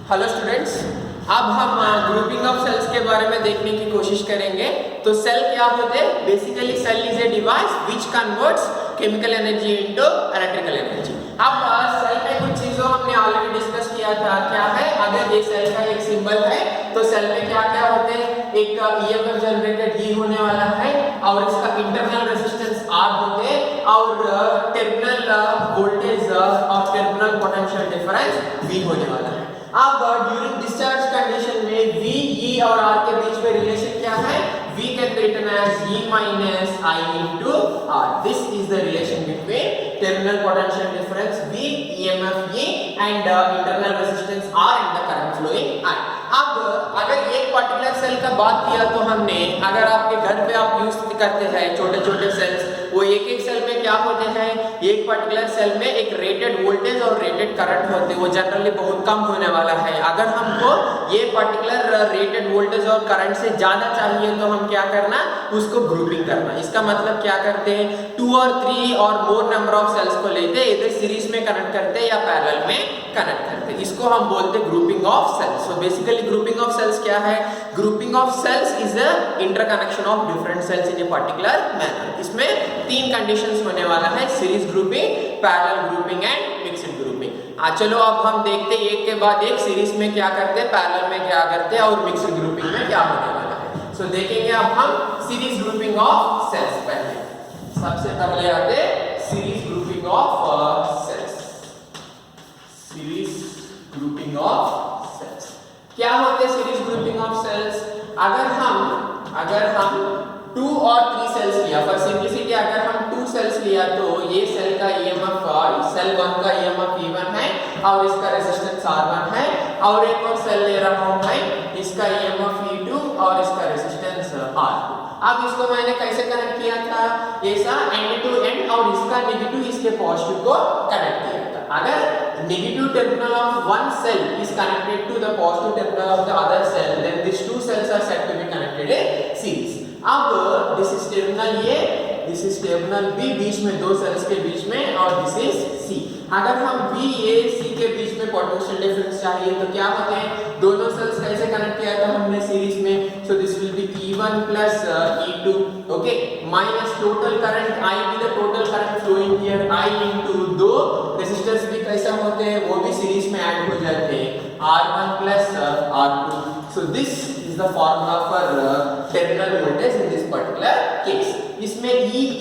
Hello students, अब हम grouping of cells के बारे में देखने की कोशिश करेंगे। तो सेल क्या होते हैं? Basically cell is a device which converts chemical energy into electrical energy. अब सेल में कुछ चीजों हमने ऑलरेडी डिस्कस किया था। क्या है? अगर ये सेल का एक सिंबल है तो सेल में क्या क्या होते हैं? एक ईएमएफ जनरेटेड ई होने वाला है और इसका इंटरनल रेजिस्टेंस आर होते हैं और टर्मिनल वोल्टेज और टर्मिनल पोटेंशियल डिफरेंस वी होने वाला है। अब ड्यूरिंग डिस्चार्ज कंडीशन में V, E और R के बीच में रिलेशन क्या है? V can be written as E minus I into R. This is the relation between terminal potential difference V, EMF E and internal resistance R and the current flowing I. अब अगर एक particular cell का बात किया तो हमने, अगर आपके घर पे आप यूज करते हैं छोटे छोटे सेल्स, वो एक एक सेल में क्या होते हैं? एक पर्टिकुलर सेल में एक रेटेड वोल्टेज और रेटेड करंट होते हैं। वो जनरली बहुत कम होने वाला है। अगर हमको ये पर्टिकुलर रेटेड वोल्टेज और करंट से ज्यादा चाहिए तो हम क्या करना? उसको ग्रुपिंग करना। इसका मतलब क्या करते हैं? 2 और 3 और मोर नंबर ऑफ सेल्स को लेते हैं, इधर सीरीज में कनेक्ट करते हैं या पैरेलल में कनेक्ट करते हैं। इसको हम बोलते हैं grouping of cells. So basically grouping of cells क्या है? Grouping of cells is the interconnection of different cells in a particular manner. इसमें 3 कंडीशंस होने वाला है: series grouping, parallel grouping and mixed grouping. चलो अब हम देखते हैं एक के बाद एक सीरीज में क्या करते हैं, पैरेलल में क्या करते हैं और मिक्स्ड ग्रुपिंग में क्या होने वाला है। सो देखेंगे अब हम सीरीज ग्रुपिंग ऑफ सेल्स। पहले सबसे पहले आते series grouping of cells. Series grouping of cells क्या होते हैं? सीरीज ग्रुपिंग ऑफ सेल्स, अगर हम 2 और 3 सेल्स लिया, फॉर सिंपलिसिटी अगर हम 2 सेल्स लिया तो ये सेल का ईएमएफ सेल 1 का ईएमएफ E1 है और इसका रेजिस्टेंस R1 है, और एक और सेल ले रहा हूं मैं, इसका ईएमएफ E2 और इसका रेजिस्टेंस R2। अब इसको मैंने कैसे कनेक्ट किया था? ऐसा एंड टू एंड, और इसका नेगेटिव इसके पॉजिटिव को कनेक्ट किया था। अगर negative terminal of one cell is connected to the positive terminal of the other cell, then this 2 cells are said to be connected in series. अब this is terminal A, this is terminal B, बीच में 2 sales के बीच में, और this is C। अगर हम B, A, C के बीच में potential difference चाहिए तो क्या होते हैं? दोनों सेल्स कैसे कनेक्ट किया था हमने सीरीज में? So this will be E1 plus E2, okay, minus total current I भी, the total current flowing here I into 2 resistance भी कैसे होते हैं? वो भी सीरीज में ऐड हो जाते हैं, R1 plus R2। So this is the formula for terminal voltage in this particular case. इसमें E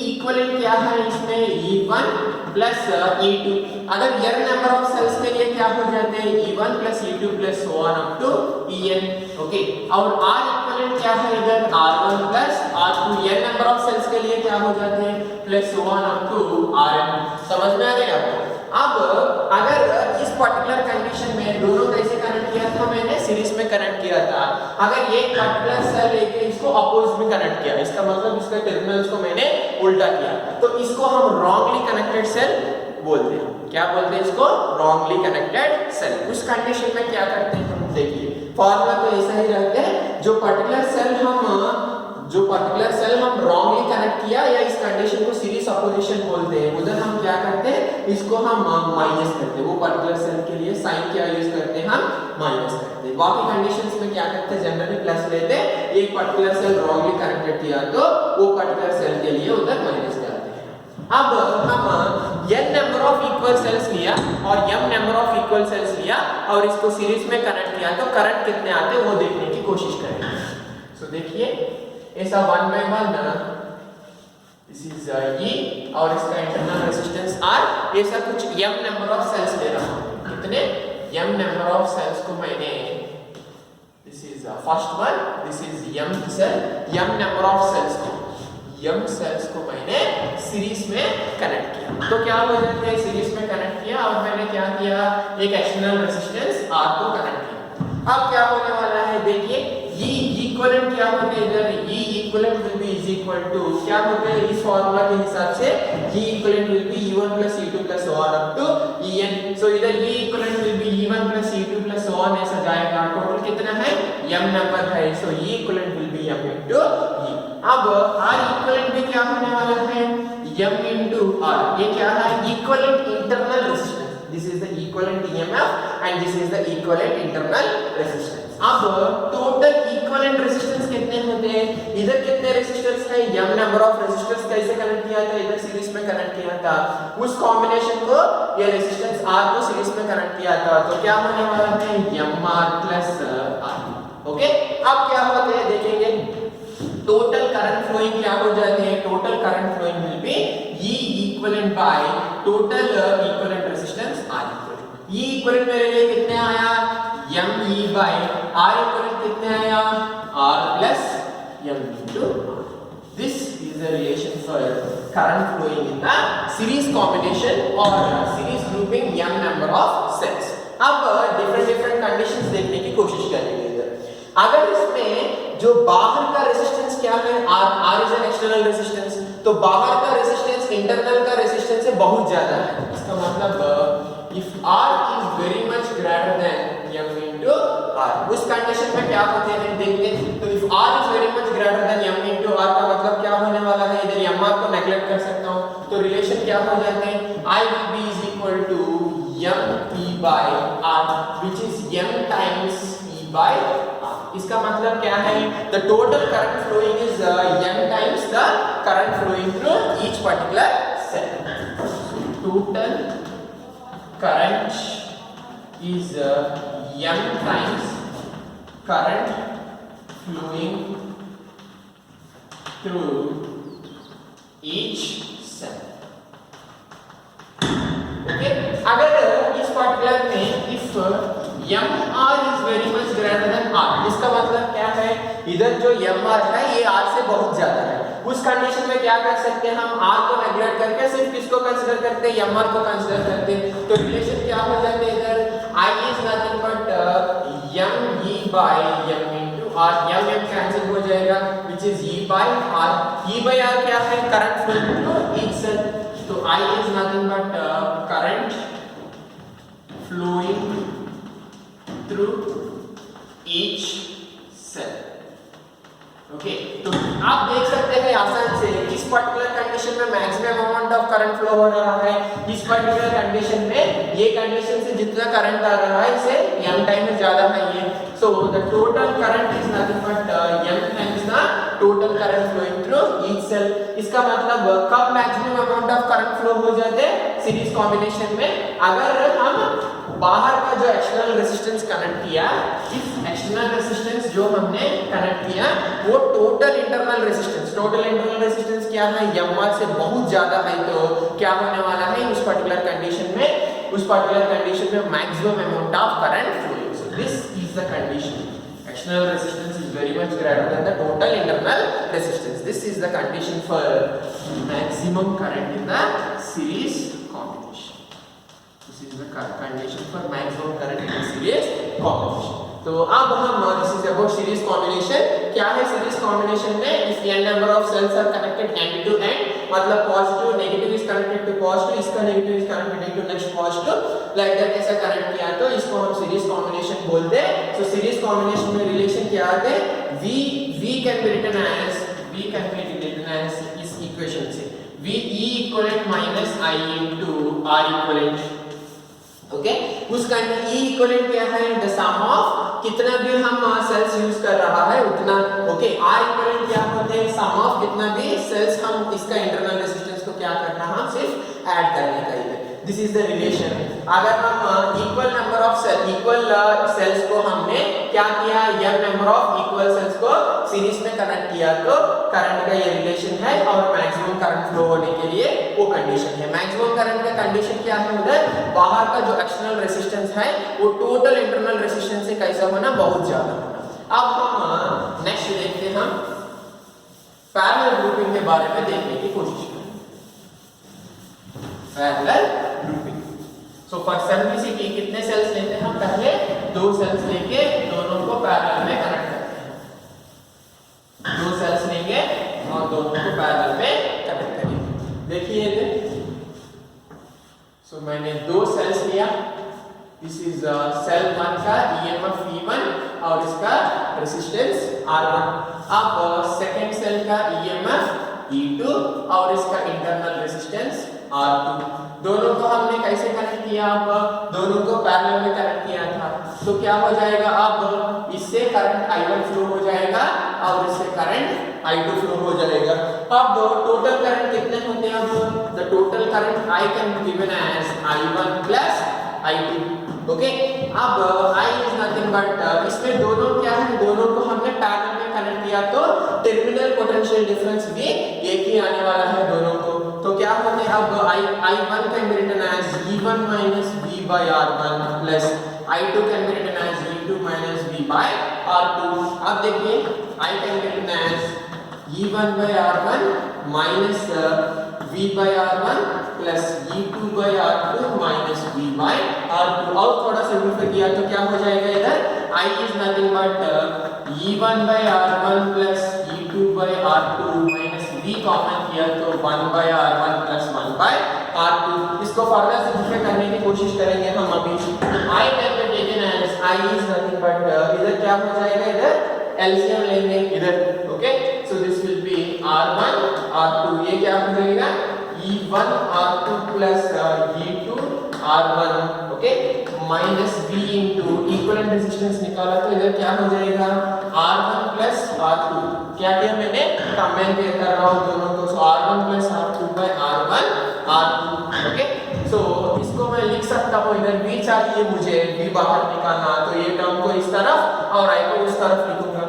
equivalent क्या है? इसमें E1 plus E2। अगर n number of cells के लिए क्या हो जाते हैं? E1 plus E2 plus so on up to En, okay. और R equivalent क्या है इधर? R1 plus R2। n number of cells के लिए क्या हो जाते हैं? plus so on up to Rn। समझ में आ गया आपको? अब अगर इस पर्टिकुलर कंडीशन में दोनों कैसे कनेक्ट किया था? मैंने सीरीज में कनेक्ट किया था। अगर एक पर्टिकुलर सेल लेके इसको अपोजिट में कनेक्ट किया, इसका मतलब इसका टर्मिनल्स को मैंने उल्टा किया, तो इसको हम रॉन्गली कनेक्टेड सेल बोलते हैं। क्या बोलते हैं इसको? Wrongly connected cell. उस कंडीशन में क्या करते हैं हम देखिए, फॉर्मूला तो ऐसा ही रहता है। जो पर्टिकुलर सेल हम रॉन्गली कनेक्ट किया या इस कंडीशन को सीरीज अपोजिशन बोलते हैं, उधर हम क्या करते हैं? इसको हम माइनस करते हैं। वो पर्टिकुलर सेल के लिए साइन क्या यूज करते हैं? हम माइनस करते हैं। बाकी कंडीशंस में क्या करते हैं? जनरली प्लस लेते हैं। एक पर्टिकुलर सेल रॉन्गली कनेक्टेड किया तो वो पर्टिकुलर सेल के लिए उधर माइनस करते हैं। अब हम n number of equal cells लिया और m number of equal cells लिया और इसको सीरीज में कनेक्ट किया तो करंट कितने आते हैं वो देखने की कोशिश करेंगे। सो देखिए, ऐसा 1 by 1, दिस इज E और इसका इंटरनल रेजिस्टेंस R, ऐसा कुछ m नंबर ऑफ सेल्स ले रहा हूं। कितने? m नंबर ऑफ सेल्स को मैंने, this is first one, this is m cell, m number of cells को, m सेल्स को मैंने सीरीज में कनेक्ट किया। तो क्या हो जाता है? सीरीज में कनेक्ट किया और मैंने क्या किया? एक एक्सटर्नल रेजिस्टेंस R को कनेक्ट किया। अब क्या होने वाला है? देखिए, E इक्विवेलेंट क्या होते हैं इधर? E equivalent will be is equal to क्या होते हैं इस फार्मूला के हिसाब से? E equivalent will be E1 plus E2 plus so on up to En। So इधर E equivalent will be E1 plus E2 plus so on ऐसा जाएगा। टोटल कितना है? m नंबर है। सो E equivalent will B m into E। अब R equivalent भी क्या होने वाला है? m into R। ये क्या है? Equivalent internal resistance. This is the equivalent EMF and this is the equivalent internal resistance. अब टोटल इक्विवेलेंट रेजिस्टेंस कितने होते हैं, इधर कितने रेजिस्टर्स है, m नंबर ऑफ रेजिस्टर्स कैसे कनेक्ट किया था, इधर सीरीज में कनेक्ट किया था, उस कॉम्बिनेशन को ये रेजिस्टेंस R को सीरीज में कनेक्ट किया था, तो क्या होने वाला है mR प्लस R। ओके, अब क्या होते हैं देखेंगे, टोटल करंट फ्लोइंग क्या हो जाते हैं, total current flowing will be E equivalent by total equivalent resistance R equivalent. E equivalent मेरे लिए कितने आया, ME बाय R इक्विवेलेंट कितने आया, R plus M into R। This is the relation for current flowing in the series combination or series grouping m number of cells। अब different conditions देखने की कोशिश करेंगे इधर। अगर इसमें जो बाहर का रेजिस्टेंस क्या है, R is an external resistance, तो बाहर का रेजिस्टेंस इंटरनल का रेजिस्टेंस से बहुत ज्यादा है, इसका मतलब if R is very much greater than m into R, उस कंडीशन में क्या होते हैं देखते हैं। तो if R is very much greater than m into R का मतलब क्या होने वाला है, इधर mR को नेगलेक्ट कर सकता हूं, तो रिलेशन क्या हो जाते हैं, I will be is equal to m E by R which is m times E by R। इसका मतलब क्या है, the total current flowing is m times the current flowing through each particular cell। Total current is m times current flowing through each cell। Okay, अगर इस particular में if mR is very much greater than R, इसका मतलब क्या है, इधर जो mR है ये R से बहुत ज्यादा है, उस कंडीशन में क्या कर सकते हैं हम, R को नेगलेक्ट करके सिर्फ किसको कंसीडर करते हैं, mR को कंसीडर करते हैं, तो रिलेशन क्या हो जाते हैं इधर, I is nothing but m E by m into R, m cancel हो जाएगा which is E by R। E by R क्या है, current flowing through each cell, तो I is nothing but current flowing through each cell। Okay, तो आप देख सकते हैं आसान से इस पर्टिकुलर कंडीशन में maximum amount of current flow हो रहा है, इस पर्टिकुलर कंडीशन में ये कंडीशन से जितना करंट आ रहा है इसे m टाइम्स ज्यादा है ये, so the total current is nothing but m times the total current flowing through each cell. इसका मतलब कब maximum amount of current flow हो जाते हैं सीरीज कॉम्बिनेशन में, अगर हम बाहर का जो एक्सटर्नल रेजिस्टेंस कनेक्ट किया, इस एक्सटर्नल रेजिस्टेंस जो हमने कनेक्ट किया वो total internal resistance, total internal resistance क्या है, mR से बहुत ज्यादा है, तो क्या होने वाला है उस पर्टिकुलर कंडीशन में, उस पर्टिकुलर कंडीशन में maximum amount of current flowing. So this is the condition, external resistance is very much greater than the total internal resistance। This is the condition for maximum current in the series combination। This is the condition for maximum current in the series combination। तो अब हम this is about series combination। क्या है series combination में, if n number of cells are connected end to end, मतलब positive negative is connected to positive, इसका negative is connected to next positive, like that ऐसा connect किया तो इसको हम series combination बोलते हैं। So series combination में relation क्या आते हैं, V can be written as इस equation से V E equivalent minus I into R equivalent। Okay, उसका E इक्विवेलेंट क्या है, द सम ऑफ कितना भी हम सेल्स यूज कर रहा है उतना। ओके, R इक्विवेलेंट क्या होते हैं, सम ऑफ कितना भी सेल्स हम इसका इंटरनल रेजिस्टेंस को क्या करना है, सिर्फ ऐड करने का ही। This is the relation. अगर हम इक्वल नंबर ऑफ सेल्स को हमने क्या किया, m number of equal cells को सीरीज में कनेक्ट किया तो करंट का ये रिलेशन है, और मैक्सिमम करंट फ्लो होने के लिए वो कंडीशन है। मैक्सिमम करंट का कंडीशन क्या है, उधर बाहर का जो एक्सटर्नल रेजिस्टेंस है वो टोटल इंटरनल रेजिस्टेंस से कैसा होना, बहुत ज्यादा होना। अब हम नेक्स्ट देखते हैं, हम पैरेलल ग्रुपिंग के बारे में देखने की कोशिश करेंगे। Parallel grouping, so for simplicity कितने सेल्स लेते हैं हम, पहले 2 सेल्स लेके दोनों को पैरेलल में कनेक्ट करते हैं। 2 सेल्स लेंगे और दोनों को पैरेलल में कनेक्ट करेंगे। देखिए, सो मैंने 2 सेल्स लिया, दिस इज सेल 1 का EMF E1 और इसका रेजिस्टेंस R1। अब सेकंड सेल का EMF E2 और इसका इंटरनल रेजिस्टेंस R2। दोनों को हमने कैसे कनेक्ट किया, अब दोनों को पैरेलल में कनेक्ट किया था, तो क्या हो जाएगा, अब इससे करंट I1 फ्लो हो जाएगा और इससे करंट I2 फ्लो हो जाएगा। अब टोटल करंट कितने होते हैं, अब the total current I can be given as I1 plus I2। Okay, अब I इज नथिंग बट, इसमें दोनों क्या है, दोनों को हमने पैरेलल में कनेक्ट किया तो टर्मिनल पोटेंशियल डिफरेंस भी एक ही आने वाला है दोनों को। तो क्या होते हैं, अब I1 can be written as E1 minus V by R1 plus I2 can be written as E2 minus V by R2। अब देखिए I can be written as E1 by R1 minus V by R1 plus E2 by R2 minus V by R2। और थोड़ा simplify किया तो क्या हो जाएगा, इधर I is nothing but E1 by R1 plus E2 by R2 minus V common किया तो 1 by R1 plus 1 bye R2। इसको फर्दर सिंपलीफाई करने की कोशिश करेंगे हम अभी। I can be taken as I is nothing but, इधर क्या हो जाएगा, इधर एलसीएम लेंगे इधर। Okay, so this will be R1 R2, ये क्या हो जाएगा E1 R2 plus E2 R1, okay, minus V into equivalent resistance निकाला तो इधर क्या हो जाएगा R1 प्लस R2। क्या किया मैंने, कंबाइन कर रहा हूं दोनों को, so R1 plus R2 by R1 R2। Okay, so इसको मैं लिख सकता हूं, इधर V चाहिए मुझे, V बाहर निकालना, तो ये टर्म को इस तरफ और I को उस तरफ लिखूंगा।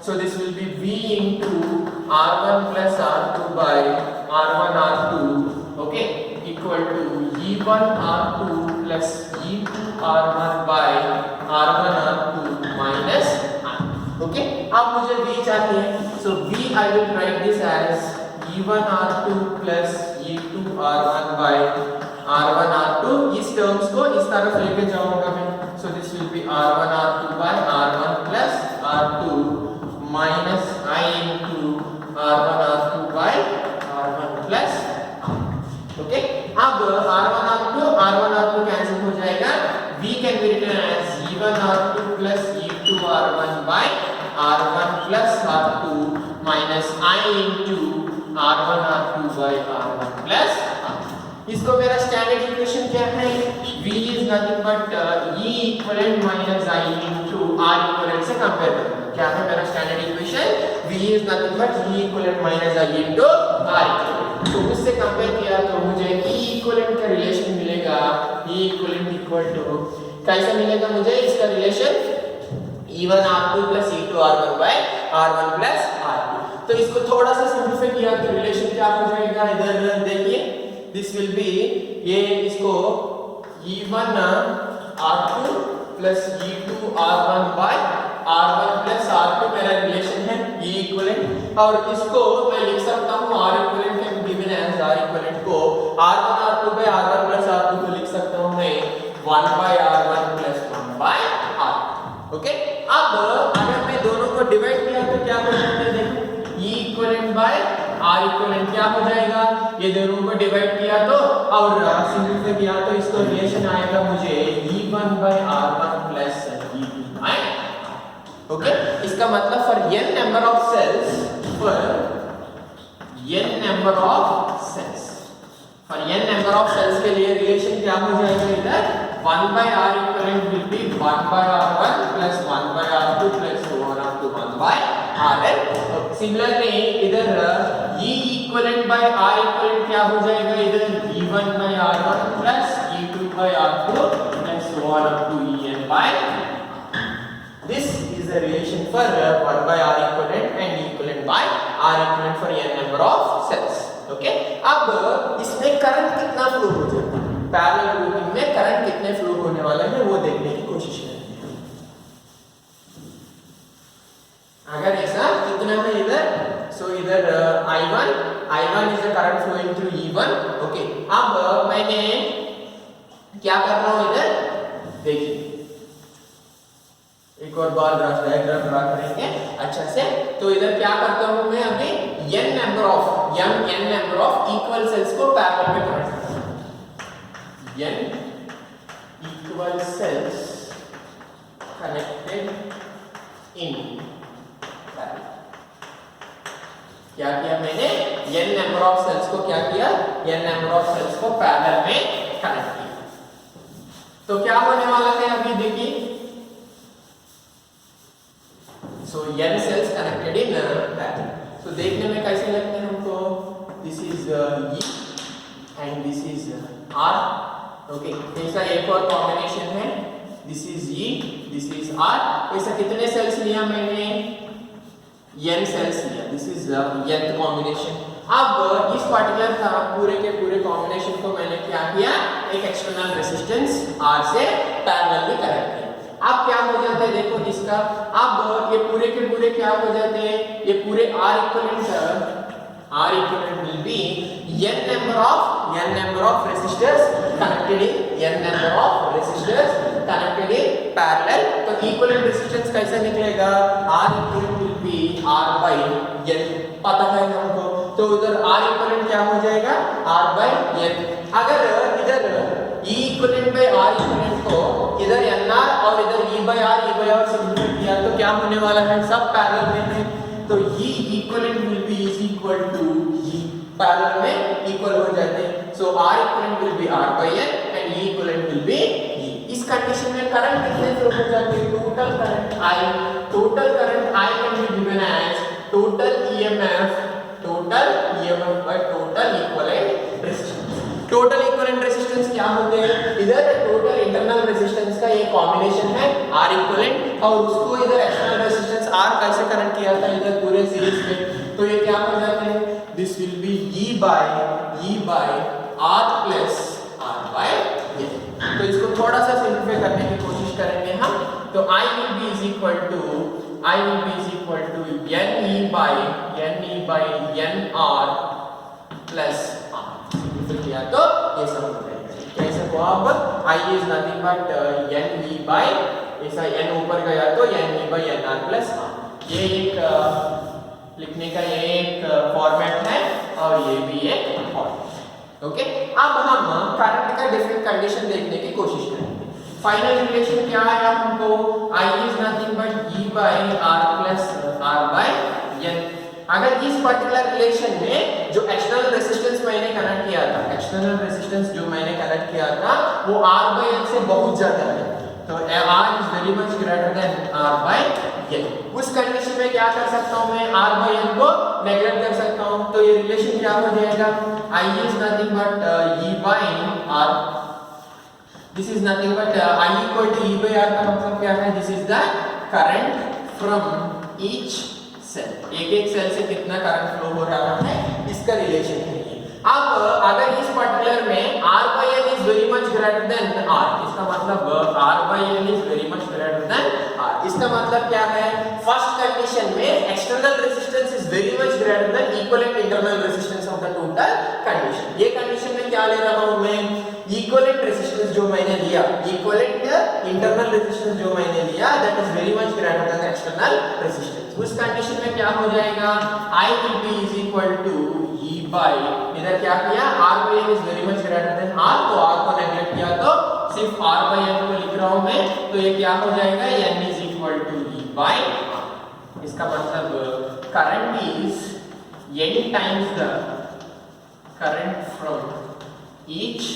So this will be V into R1 plus R2 by R1 R2, okay, equal to E1 R2 plus E2 R1 by R1 R2 minus I। Okay, अब मुझे V चाहिए, so V I will write this as E1 R2 plus E2 R1 by R1 R2। इस terms को इस तरफ लेके जाऊंगा मैं, so this will be R1 R2 by R1 plus R2 minus I into R1 R2 by R1 plus. Okay, अब R1 R2 cancel हो जाएगा, V can be written as E1 R2 plus E2 R1 by R1 plus R2 minus I into R1 R2 by R1 plus R। इसको मेरा standard equation क्या है, V is nothing but E equivalent minus I into R equivalent से compare करूंगा। क्या है मेरा standard equation, V is nothing but E equivalent minus I into R equivalent. तो उससे कंपेयर किया तो मुझे E इक्विवेलेंट का रिलेशन मिलेगा, E इक्विवेलेंट इक्वल टू कैसे मिलेगा मुझे इसका relation, E1 R2 plus E2 R1 by R1 plus R2। तो इसको थोड़ा सा सिंपलीफाई किया तो रिलेशन क्या हो जाएगा, इधर देखिए, दिस विल बी, ये इसको E1 R2 plus E2 R1 by R1 plus R2 मेरा रिलेशन है E इक्विवेलेंट, और इसको मैं लिख सकता हूँ R equivalent can be given as R equivalent को R1 R2 by R1 plus R2 को लिख सकता हूँ मैं 1 by R1 plus 1 by R। Okay, अब अगर मैं दोनों को डिवाइड किया तो क्या हो जाएगा, देखो E equivalent by R equivalent क्या हो जाएगा, ये दोनों को डिवाइड किया तो और सिंपलीफाई किया तो इसको रिलेशन आएगा मुझे E1 by R1 plus E2 bye. Okay, इसका मतलब for n number of cells, for n number of cells, for n number of cells के लिए रिलेशन क्या हो जाएगा, इधर 1 by R equivalent will be 1 by R1 plus 1 by R2 plus 1 up to 1 by RN। Similarly इधर E equivalent by R equivalent क्या हो जाएगा, इधर E1 by R1 plus E2 by R2 plus 1 up to En by। This is the relation for 1 by R equivalent and E equivalent by R equivalent for n number of cells। Okay? अब इसमें current कितना flow हो जाएगा, parallel grouping में current कितने flow होने वाले हैं वो देखने की कोशिश करेंगे। अगर ऐसा कितना है इधर, सो इधर I1 is the current flowing through E1। Okay, अब मैंने क्या कर रहा हूँ इधर देखिए, एक और बार डायग्राम ड्रा करेंगे अच्छा से। तो इधर क्या करता हूँ मैं अभी n number of equal cells को पैरेलल में कनेक्ट करता हूँ। n equal cells connected in parallel. क्या किया मैंने, n नंबर ऑफ सेल्स को क्या किया, n नंबर ऑफ सेल्स को पैरेलल में तो क्या होने वाला है अभी देखिए, so n cells connected in parallel. तो देखने में कैसे लगते हैं हमको, this is E and this is R। Okay, इसका एक और कॉम्बिनेशन है, this is E, this is R। ऐसा कितने सेल्स लिया मैंने, n सेल्स लिया, दिस इज nth कॉम्बिनेशन। अब इस पार्टिकुलर का पूरे के पूरे कॉम्बिनेशन को मैंने क्या किया, एक एक्सटर्नल रेजिस्टेंस R से पैरेलली कनेक्ट किया। अब क्या हो जाता है देखो इसका, अब ये पूरे के पूरे क्या हो जाते हैं, ये पूरे R equivalent will be n number of resistors connected in parallel। तो equivalent resistance कैसा निकलेगा, R equivalent will be R by n, पता है हमको। तो उधर R equivalent क्या हो जाएगा, R by n। अगर इधर E equivalent by R equivalent को इधर NR और इधर E by R सिंप्लीफाई किया तो क्या होने वाला है, सब पैरेलल में है। तो E equivalent will be is equal to E, parallel में इक्वल हो जाते हैं। सो R equivalent will be R by n and E equivalent will be E। इस कंडीशन में करंट कितने फ्लो हो जाते हैं, total current I can be given as total EMF by total equivalent resistance। Total equivalent resistance क्या होते हैं, इधर टोटल इंटरनल रेजिस्टेंस का ये कॉम्बिनेशन है R इक्विवेलेंट, और उसको इधर एक्सटर्नल रेजिस्टेंस R कैसे कनेक्ट किया था इधर पूरे सीरीज में। तो ये क्या हो जाते हैं, this will be E by R plus R by n। तो इसको थोड़ा सा सिंप्लीफाई करने की कोशिश करेंगे हम। तो I will be is equal to NE by NR plus R। किया तो ये सब हो जाएगा। कैसे हुआ, अब I is nothing but NE by, ऐसा n ऊपर गया तो NE by NR plus R। ये एक लिखने का ये एक फॉर्मेट है और ये भी एक फॉर्मेट। ओके, अब हम करंट का डिफरेंट कंडीशन देखने की कोशिश करेंगे। फाइनल रिलेशन क्या आया हमको, I is nothing but E by R plus R by n। अगर इस पर्टिकुलर रिलेशन में जो एक्सटर्नल रेजिस्टेंस मैंने कनेक्ट किया था, वो R by n से बहुत ज्यादा है, तो R is very much greater than R by n। उस कंडीशन में क्या कर सकता हूँ मैं, R by n को नेगलेक्ट कर सकता हूँ। तो ये रिलेशन क्या हो जाएगा, I is nothing but E by R, this is nothing but I equal to E by R का मतलब क्या है, this is the current from each cell, एक सेल से कितना करंट फ्लो हो रहा है इसका रिलेशन है ये। अब अगर इस पर्टिकुलर में R by n is very much greater than R, इसका मतलब R by n is very much greater than R, इसका मतलब क्या है, फर्स्ट कंडीशन में external resistance is very much greater than equivalent internal resistance of the total condition. ये condition में क्या ले रहा हूं मैं, इक्विवेलेंट रेजिस्टेंस जो मैंने लिया, इक्विवेलेंट इंटरनल रेजिस्टेंस जो मैंने लिया, that is very much greater than external resistance. उस कंडीशन में क्या हो जाएगा, I will be is equal to E by, इधर क्या किया, R by n is very much greater than R, तो R को नेगलेक्ट किया तो सिर्फ R by n को लिख रहा हूं मैं, तो ये क्या हो जाएगा, n is equal to E by R। इसका मतलब current is n times the current from each।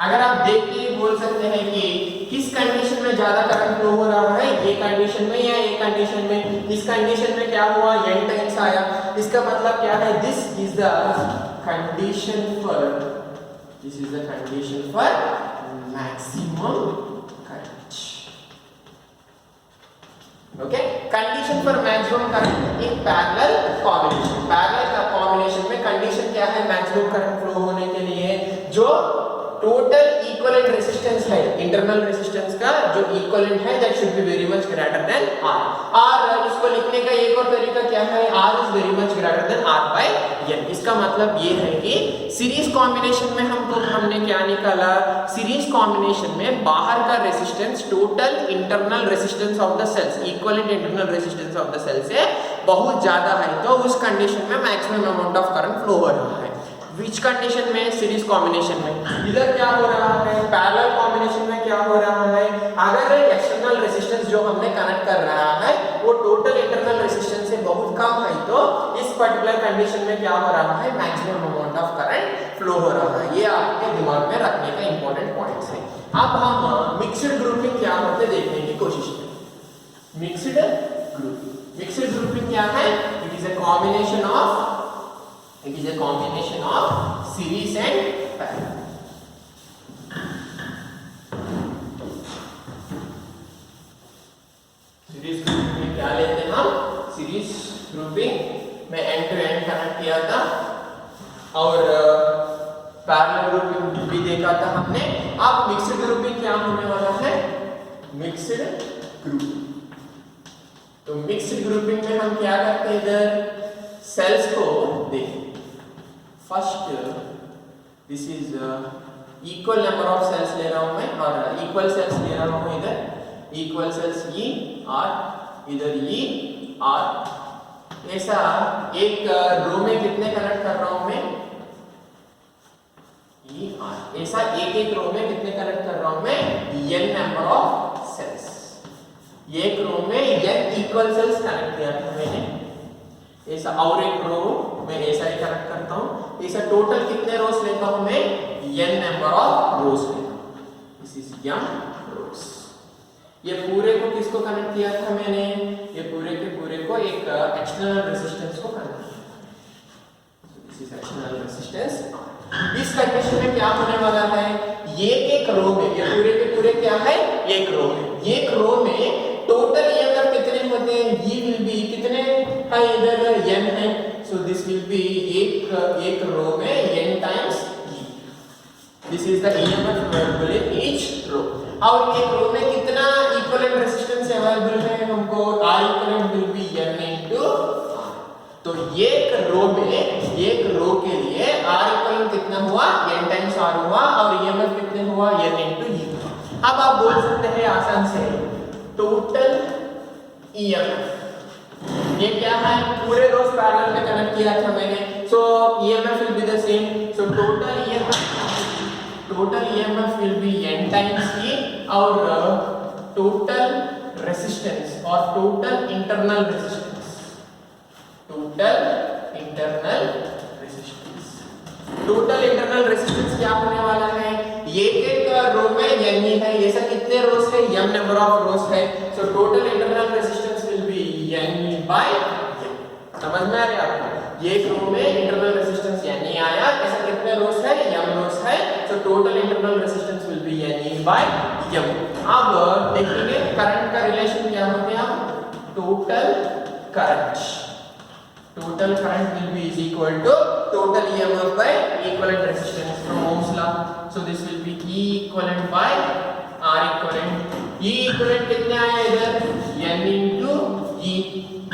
अगर आप देख के बोल सकते हैं कि किस कंडीशन में ज्यादा करंट फ्लो हो रहा है, ये कंडीशन में या ये कंडीशन में, इस कंडीशन में क्या हुआ, n टाइम्स आया, इसका मतलब क्या है, this is the condition for maximum current. Okay, condition for maximum current in parallel combination. Parallel का कॉम्बिनेशन में कंडीशन क्या है, मैक्सिमम करंट फ्लो होने के लिए जो टोटल इक्विवेलेंट रेजिस्टेंस है, इंटरनल रेजिस्टेंस का जो इक्विवेलेंट है, that should be very much greater than R। और इसको लिखने का एक और तरीका क्या है, R is very much greater than R by n। इसका मतलब ये है कि सीरीज कॉम्बिनेशन में हमने क्या निकाला, सीरीज कॉम्बिनेशन में बाहर का resistance total internal resistance of the cells, equivalent internal resistance of the cell से बहुत ज्यादा है, तो उस कंडीशन में maximum amount of current flow हो रहा है। विच कंडीशन में, सीरीज कॉम्बिनेशन में। इधर क्या हो रहा है, पैरेलल कॉम्बिनेशन में क्या हो रहा है, अगर एक्सटर्नल रेजिस्टेंस जो हमने कनेक्ट कर रहा है वो टोटल इंटरनल रेजिस्टेंस से बहुत कम है, तो इस पर्टिकुलर कंडीशन में क्या हो रहा है, maximum amount of current flow हो रहा है। ये आपके दिमाग में रखने का इंपॉर्टेंट पॉइंट्स है। अब हम मिक्स्ड ग्रुपिंग क्या होते देखने की कोशिश करें। मिक्स्ड ग्रुपिंग क्या है? It is a combination of series and parallel. Series grouping में क्या लेते हैं हम? सीरीज ग्रुपिंग में एंड टू एंड कनेक्ट किया था और पैरेलल ग्रुपिंग भी देखा था हमने। अब मिक्स्ड ग्रुपिंग क्या होने वाला है? Mixed grouping. तो मिक्स्ड ग्रुपिंग में हम क्या करते हैं? इधर सेल्स को देखें। First this is equal number of cells ले रहा हूं मैं और इक्वल सेल्स ले रहा हूं इधर। इक्वल सेल्स ई आर, इधर ई आर। ऐसा एक रो में कितने कनेक्ट कर रहा हूं मैं? E R. ऐसा एक एक रो में कितने कनेक्ट कर रहा हूं मैं? n number of cells. एक रो में n इक्वल सेल्स कनेक्ट किया था मैंने। ऐसा और एक रो में ऐसा ही कनेक्ट करता हूं। ऐसा टोटल कितने रोज लेता हूं मैं? n नंबर ऑफ रोज लेता हूं। दिस इज m रोज। ये पूरे को किसको कनेक्ट किया था मैंने? ये पूरे के पूरे को एक एक्सटर्नल रेजिस्टेंस को कनेक्ट किया। सो दिस इज एक्सटर्नल रेजिस्टेंस। इस कंडीशन में क्या होने वाला है? ये एक रो में, ये पूरे के पूरे क्या है? एक रो में। एक रो में टोटल ईएमएफ कितने होते हैं? ये विल बी कितने है? इधर n है। सो दिस विल बी एक रो में n times e। This is the EMF available in each row. और एक रो में कितना इक्विवेलेंट रेजिस्टेंस अवेलेबल है हमको? R equivalent will be n into R। तो एक रो के लिए R इक्विवेलेंट कितना हुआ? n टाइम्स R हुआ और ईएमएफ कितने हुआ? n into e। अब आप बोल सकते हैं आसान से टोटल ईएमएफ। ये क्या है? पूरे रोज पैरेलल में कनेक्ट किया था मैंने। So EMF will be the same. So total EMF will be n times e और टोटल रेजिस्टेंस और total internal resistance total internal resistance क्या होने वाला है? एक रो में n ही है। ऐसा कितने रोज है? m नंबर ऑफ रोज है। So total internal resistance will be n by m। समझ में आ रहा है आपको? एक रो में इंटरनल रेजिस्टेंस n ही आया। ऐसा कितने रोज है? m रोज है। So total internal resistance will be n by m। अब देखेंगे करंट का रिलेशन क्या हो गया? Total current will be is equal to total EMF by equivalent resistance from Ohm's law. So this will be E equivalent by R equivalent. E equivalent कितने आया इधर? N into E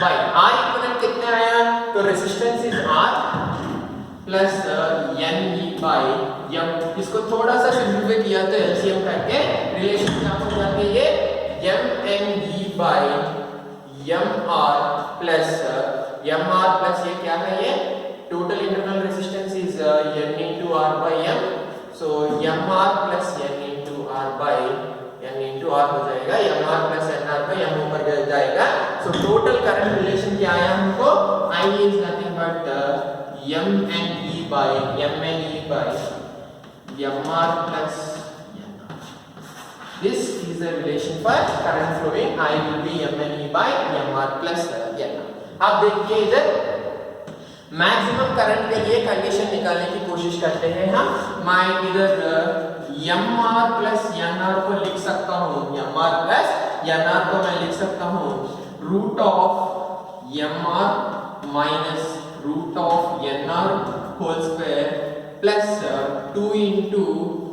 by R equivalent कितने आया? तो resistance is R plus N E by M। इसको थोड़ा सा simplify किया तो LCM करके रिलेशन क्या हो जाती है? M N E by M R plus mr plus ये क्या है? ये total internal resistance is n into r by m। So mr plus n into r by n into r हो जाएगा। mr plus nr by m ऊपर जाएगा। So total current relation क्या आया हमको? I is nothing but mne by mr plus nr। This is the relation for current flowing। I will be mne by mr plus nr। आप देखिए इधर maximum current के लिए कंडीशन निकालने की कोशिश करते हैं हम। मैं इधर mr प्लस nr को लिख सकता हूँ। mr प्लस nr को मैं लिख सकता हूँ root of mr minus root of nr whole square plus 2 into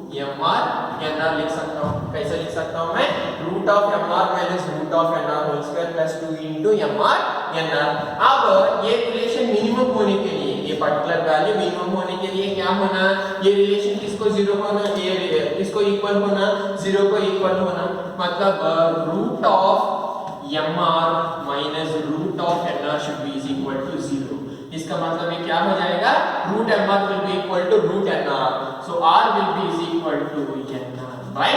mr nr लिख सकता हूँ। कैसे लिख सकता हूँ मैं? Root of mr minus root of nr whole square plus 2 into mr nr। अब ये रिलेशन मिनिमम होने के लिए, ये पर्टिकुलर वैल्यू मिनिमम होने के लिए क्या होना? ये रिलेशन किसको जीरो होना? ये किसको इक्वल होना? जीरो को इक्वल होना। मतलब root of mr minus root of nr should be is equal to 0। इसका मतलब ये क्या हो जाएगा? Root mr will be equal to root nr। So r will be is equal to nr by.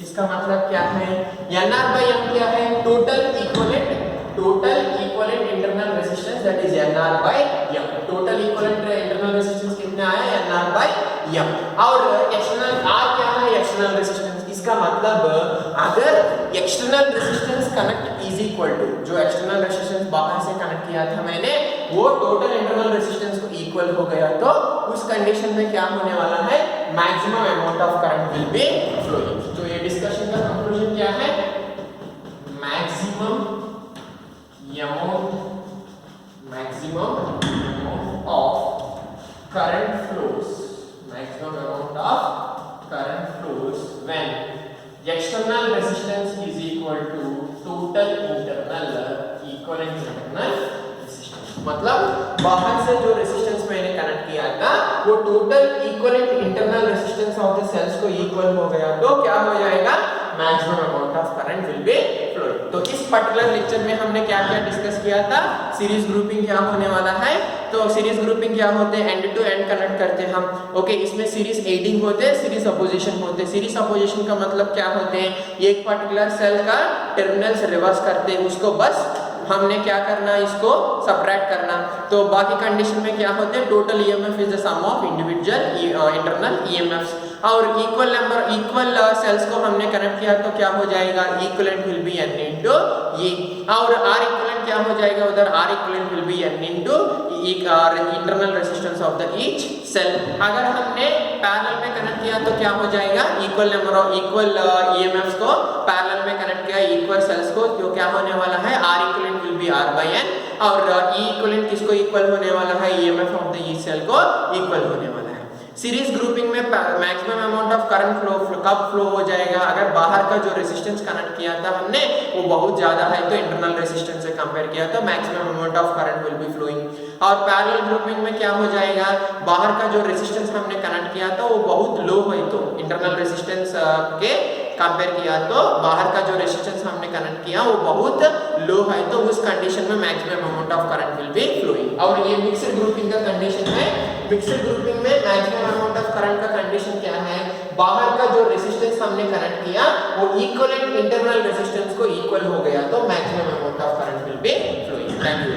इसका मतलब क्या है? nr बाय m क्या है? Total equivalent internal resistance that is nr by m। Total equivalent internal resistance कितना आया? nr by m। और external r क्या है? एक्सटर्नल रेजिस्टेंस, इसका मतलब अगर external resistance connect is equal to, जो एक्सटर्नल रेजिस्टेंस बाहर से कनेक्ट किया था मैंने, वो टोटल इंटरनल रेजिस्टेंस को इक्वल हो गया, तो उस कंडीशन में क्या होने वाला है, maximum amount of current will be flowing. तो ये डिस्कशन का कंक्लूजन क्या है, maximum amount of current flows, maximum amount of current flows when external resistance is equal to total internal equivalent internal resistance। मतलब बाहर से जो रेजिस्टेंस मैंने कनेक्ट किया था वो total equivalent internal resistance of the cells को इक्वल हो गया, तो क्या हो जाएगा, maximum amount of current will be flowing. तो इस पर्टिकुलर लेक्चर में हमने क्या क्या डिस्कस किया था, सीरीज ग्रुपिंग क्या होने वाला है, तो सीरीज ग्रुपिंग क्या होते हैं, एंड टू एंड कनेक्ट करते हैं हम, ओके। इसमें सीरीज एडिंग होते हैं, सीरीज अपोजिशन होते हैं। सीरीज अपोजिशन का मतलब क्या होते हैं, एक पर्टिकुलर सेल का टर्मिनल्स रिवर्स करते हैं, उसको बस हमने क्या करना, इसको सब्ट्रैक्ट करना। तो बाकी कंडीशन में क्या होते हैं, total EMF is the sum of individual internal EMFs, और इक्वल सेल्स को हमने कनेक्ट किया तो क्या हो जाएगा, equivalent will be n into E, और आर इक्विवेलेंट क्या हो जाएगा, उधर R equivalent will be n into internal resistance of the each cell. अगर हमने पैरेलल में कनेक्ट किया तो क्या हो जाएगा, equal number of equal EMFs को पैरेलल में कनेक्ट किया इक्वल सेल्स को, जो क्या होने वाला है, R equivalent will be R by N, और ई इक्विवेलेंट किसको इक्वल होने वाला है, EMF of the each cell को इक्वल होने वाला है। सीरीज ग्रुपिंग में maximum amount of current flow कब फ्लो हो जाएगा, अगर बाहर का जो रेजिस्टेंस कनेक्ट किया था हमने वो बहुत ज्यादा है, तो इंटरनल रेजिस्टेंस से कंपेयर किया तो maximum amount of current will be flowing. और पैरेलल ग्रुपिंग में क्या हो जाएगा, बाहर का जो रेजिस्टेंस हमने कनेक्ट किया था वो बहुत लो है, तो इंटरनल रेजिस्टेंस के कंपेयर किया तो बाहर का जो रेजिस्टेंस हमने कनेक्ट किया वो बहुत लो है, तो उस कंडीशन में maximum amount of current will be flowing. और ये मिक्सड ग्रुपिंग का कंडीशन है, मिक्सड ग्रुपिंग में मैक्सिमम अमाउंट ऑफ करंट का कंडीशन क्या है, बाहर का जो रेजिस्टेंस हमने कनेक्ट किया वो इक्विवेलेंट इंटरनल रेजिस्टेंस को इक्वल हो गया, तो maximum amount of current will be flowing. Thank you.